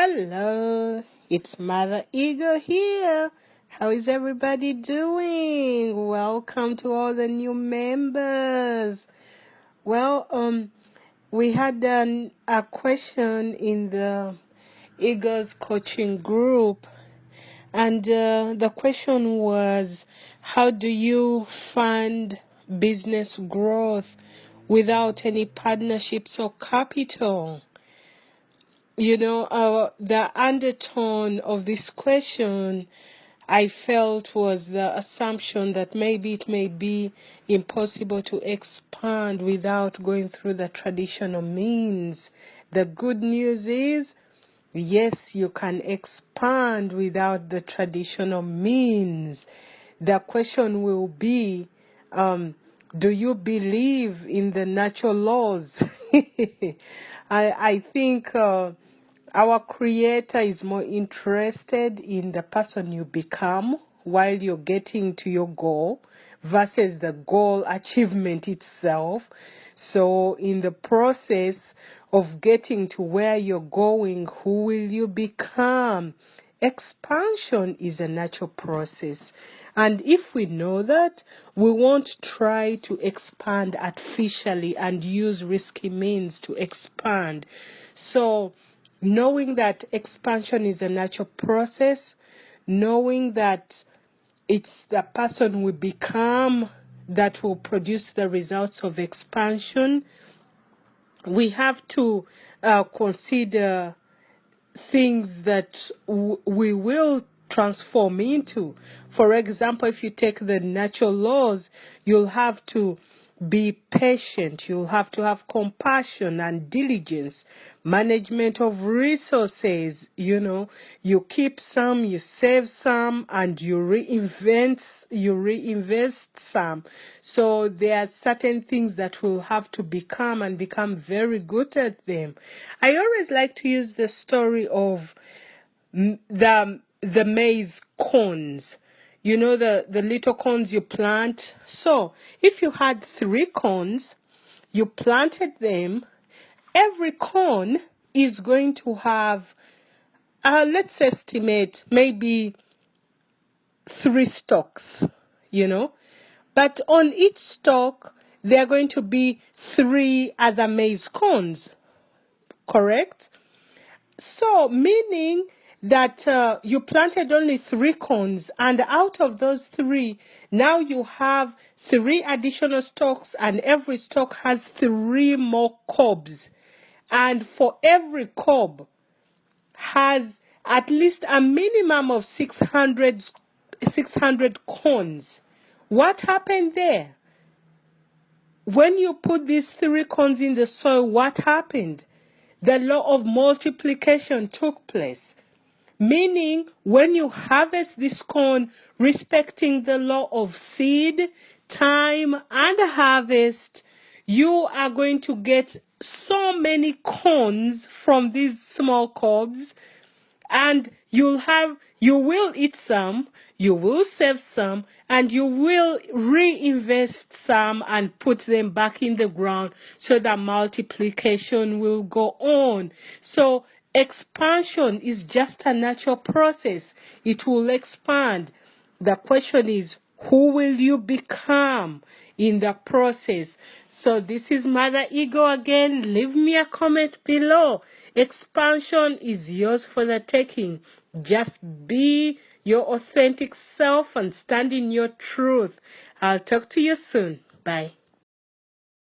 Hello, it's Mother Ego here. How is everybody doing? Welcome to all the new members. Well, we had a question in the Eagles coaching group, and the question was, how do you fund business growth without any partnerships or capital? The undertone of this question I felt was the assumption that maybe it may be impossible to expand without going through the traditional means. The good news is, yes, you can expand without the traditional means. The question will be, do you believe in the natural laws? I think our Creator is more interested in the person you become while you're getting to your goal versus the goal achievement itself. So in the process of getting to where you're going, who will you become? Expansion is a natural process. And if we know that, we won't try to expand artificially and use risky means to expand. So knowing that expansion is a natural process, knowing that it's the person we become that will produce the results of expansion, we have to consider things that we will transform into. For example, if you take the natural laws, you'll have to be patient, you'll have to have compassion and diligence, management of resources, you keep some, you save some, and you reinvest some. So there are certain things that will have to become and become very good at them. I always like to use the story of the maize cones. The little cones you plant. So if you had 3 cones, you planted them, every cone is going to have, let's estimate, maybe 3 stalks, But on each stalk, there are going to be 3 other maize cones, correct? So, meaning that you planted only 3 cones, and out of those 3, now you have 3 additional stalks, and every stalk has 3 more cobs. And for every cob has at least a minimum of 600 cones. What happened there? When you put these 3 cones in the soil, what happened? The law of multiplication took place. Meaning, when you harvest this corn, respecting the law of seed, time, and harvest, you are going to get so many corns from these small cobs, and you will eat some, you will save some, and you will reinvest some and put them back in the ground so that multiplication will go on. So expansion is just a natural process. It will expand. The question is, who will you become in the process? So this is Mother Ego again. Leave me a comment below. Expansion is yours for the taking. Just be your authentic self and stand in your truth. I'll talk to you soon. Bye.